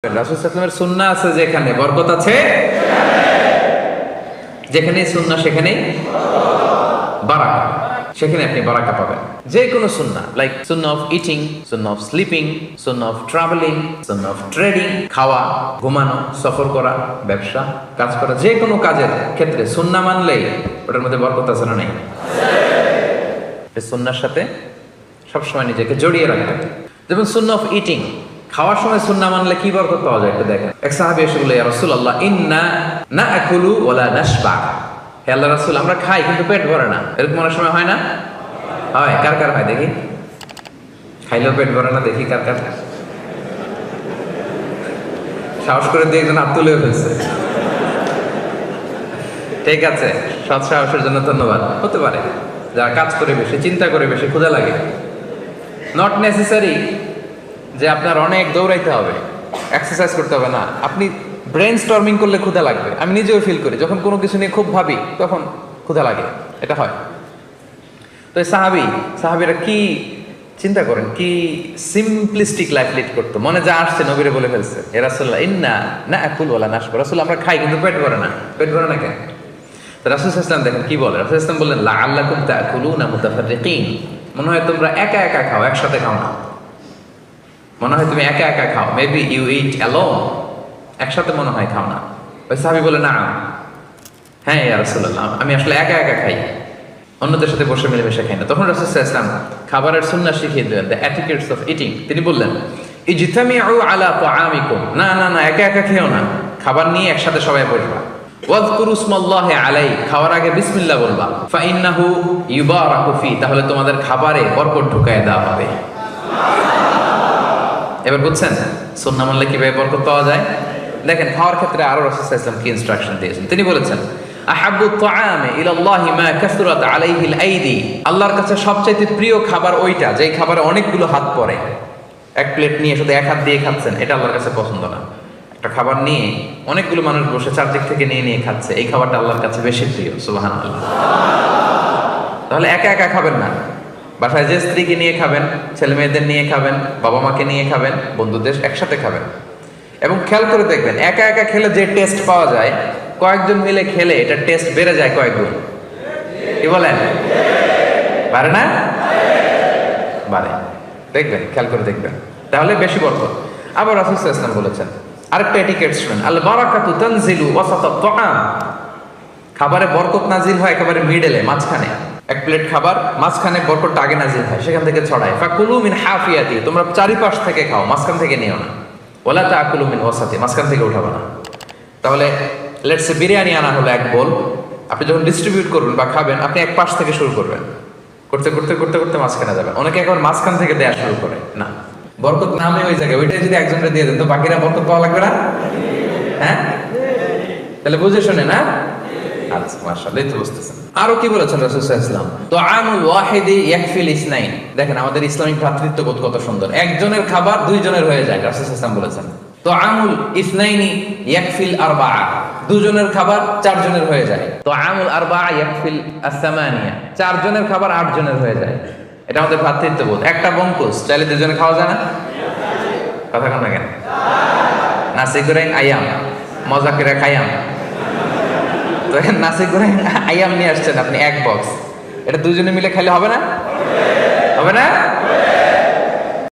রাসূল সাল্লাল্লাহু আলাইহি ওয়াসাল্লামের সুন্নাহ আছে, যেখানে বরকত আছে, যেখানেই সুন্নাহ সেখানেই বারাকা, সেখানে আপনি বারাকা পাবেন। যে কোনো সুন্নাহ, like Sunnah of eating, Sunnah of sleeping, Sunnah of travelling, Sunnah of trading, খাওয়া, ঘুমানো, সফর করা, ব্যবসা, কাজ করা, যে কোনো কাজের ক্ষেত্রে সুন্নাহ মানলেই ওটার মধ্যে বরকত আছে না নাই? এই সুন্নাহর সাথে সবসময় নিজেকে জড়িয়ে রাখবেন। যেমন সুন্নাহ অফ ইটিং, খাওয়ার সময় সুন্নাহ মানলে কি বরকত পাওয়া যায় একটু দেখেন। এক সাহাবী এসে বলে, ইয়া রাসূলুল্লাহ, ইন্না নাআকুলু ওয়া লা নাশবা। হে আল্লাহর রাসূল, আমরা খাই কিন্তু পেট ভরে না। এরকম অনেক সময় হয় না? হয়। কার কার হয় দেখি? খাইলেও পেট ভরে না, দেখি কার কার। সাহস করে দিয়ে একজন হাত তুলে ফেলছে। ঠিক আছে, সৎ সাহসের জন্য ধন্যবাদ। হতে পারে যারা কাজ করে বেশি, চিন্তা করে বেশি, ক্ষুধা লাগে। নট নেসেসারি যে আপনার অনেক দৌড়াইতে হবে, এক্সারসাইজ করতে হবে না। আপনি ব্রেন স্টর্মিং করলে ক্ষুধা লাগবে। আমি নিজেও ফিল করি, যখন কোনো কিছু নিয়ে খুব ভাবি তখন ক্ষুধা লাগে, এটা হয়। তো এই সাহাবীরা কি চিন্তা করেন, কি সিম্পলিস্টিক লাইফ লিড করতো। মনে যা আসছে নবীরে বলে ফেলছে, এ রাসূলুল্লাহ, ইন্না নাআকুলু ওয়া লা নাশবা। রাসূল, আমরা খাই কিন্তু পেট ভরে না। পেট ভরে না কেন? তো রাসূল সাল্লাল্লাহু আলাইহি ওয়াসাল্লাম দেখেন কি বলে। রাসূল সাল্লাল্লাহু আলাইহি ওয়াসাল্লাম বললেন, লাআল্লাকুম তাআকুলুনা মুতাফাররিকিন। মনে হয় তোমরা একা একা খাও, একসাথে খাও না। মনে হয় তুমি একা একা খাও, মেবি ইউ ইট অ্যালোন, একসাথে মনে হয় খাও না। ওই সাহাবী বলে, না, হ্যাঁ ইয়া রাসূলুল্লাহ, আমি আসলে একা একা খাই, অন্যদের সাথে বসে মিলেমিশে খাই না। তখন রাসূল সাল্লাল্লাহু আলাইহি ওয়াসাল্লাম খাবারের সুন্নাহ শিখিয়ে দিলেন, দ্য এটিকেটস অফ ইটিং। তিনি বললেন, ইজতামিউ আলা তাআমিকুম, না না না, একা একা খেও না, খাবার নিয়ে একসাথে সবাই বসবা। ওয়াযকুরু ইসমাল্লাহি আলাইহি, খাওয়ার আগে বিসমিল্লাহ বলবা। ফাইন্নাহু ইউবারাকু ফি, তাহলে তোমাদের খাবারে বরকত ঢুকায় দেওয়া হবে। এবার বুঝছেন সুন্নাহ মানলে কিভাবে বরকত পাওয়া যায়? দেখেন খাওয়ার ক্ষেত্রে আরো রাসূল সাল্লাল্লাহু আলাইহি ওয়াসাল্লাম কি ইনস্ট্রাকশন দিয়েছেন। তিনি বলেছেন, আহাব্বু তাআমি ইলাল্লাহি মা কাসরাত আলাইহিল আইদি, আল্লাহর কাছে সবচেয়ে প্রিয় খাবার ওইটা যেই খাবারে অনেকগুলো হাত পড়ে। এক প্লেট নিয়ে শুধু এক হাত দিয়ে খাচ্ছেন, এটা আল্লাহর কাছে পছন্দ না। একটা খাবার নিয়ে অনেকগুলো মানুষ বসে চারদিক থেকে নিয়ে নিয়ে খাচ্ছে, এই খাবারটা আল্লাহর কাছে বেশি প্রিয়। সুবহানাল্লাহ। তাহলে একা একা খাবেন না, বাসায় যে স্ত্রীকে নিয়ে খাবেন, ছেলে মেয়েদের নিয়ে খাবেন, বাবা মাকে নিয়ে খাবেন, বন্ধুদের একসাথে খাবেন। এবং খেয়াল করে দেখবেন, একা একা খেলে যে টেস্ট পাওয়া যায়, কয়েকজন মিলে খেলে এটা টেস্ট বেড়ে যায় কয়েক গুণ। কি বলেন? পারে না? বাড়ে। দেখবেন, খেয়াল করে দেখবেন, তাহলে বেশি বরকত। আবার রাসূল সাল্লাল্লাহু আলাইহি ওয়াসাল্লাম বলেছেন আরেকটা এটিকেট শুনেন, আল বারাকাতু তানজিলু ওয়াসাতাত তাআম, খাবারে বরকত নাজিল হয় একেবারে মিডলে, মাঝখানে। এক প্লেট খাবার, মাঝখানে বরকতটা আগে নাজিল হয়, সেখান থেকে ছড়ায়। ফাকুলু মিন হাফিয়াতি, তোমরা চারিপাশ থেকে খাও, মাঝখান থেকে নিও না। ওয়ালা তাকুলু মিন ওয়াসাতি, মাঝখান থেকে উঠাবে না। তাহলে লেটস সে বিরিয়ানি আনা হলো এক বোল, আপনি যখন ডিস্ট্রিবিউট করবেন বা খাবেন, আপনি এক পাশ থেকে শুরু করবেন, করতে করতে করতে করতে মাঝখানে যাবেন। অনেকে একবার মাঝখান থেকে দেয়া শুরু করে, না, বরকত নামে ওই জায়গায়, ওইটাই যদি একজনকে দিয়ে দেন তো বাকিরা বরকত পাওয়া লাগবে না? হ্যাঁ, তাহলে বুঝে শুনে না? আচ্ছা, মাশাআল্লাহ, তো বুঝতেছেন। আরো কি বলেছেন রাসূল সাল্লাল্লাহু আলাইহি ওয়াসাল্লাম, তুআমুল ওয়াহিদি ইয়াকফিল ইসনাইন। দেখেন আমাদের ইসলামিক ভ্রাতৃত্ববোধ কত সুন্দর। একজনের খাবার দুইজনের হয়ে যায়, রাসূল সাল্লাল্লাহু আলাইহি ওয়াসাল্লাম বলেছেন। তুআমুল ইসনাইনি ইয়াকফিল আরবাআ, দুজনের খাবার চারজনের হয়ে যায়। তুআমুল আরবাআ ইয়াকফিল আস-সামানিয়া, চারজনের খাবার আটজনের হয়ে যায়। এটা আমাদের ভ্রাতৃত্ববোধ। একটা বঙ্কুস চাইলে দুজনে খাওয়া যায় না? কথা কন না কেন? নাসি গোরেং আয়াম, মজা করে খাইয়াম। তো নাসি গোরেং আয়াম নিয়ে আসছেন আপনি এক বক্স, এটা দুজনে মিলে খাইলে হবে না? হবে না?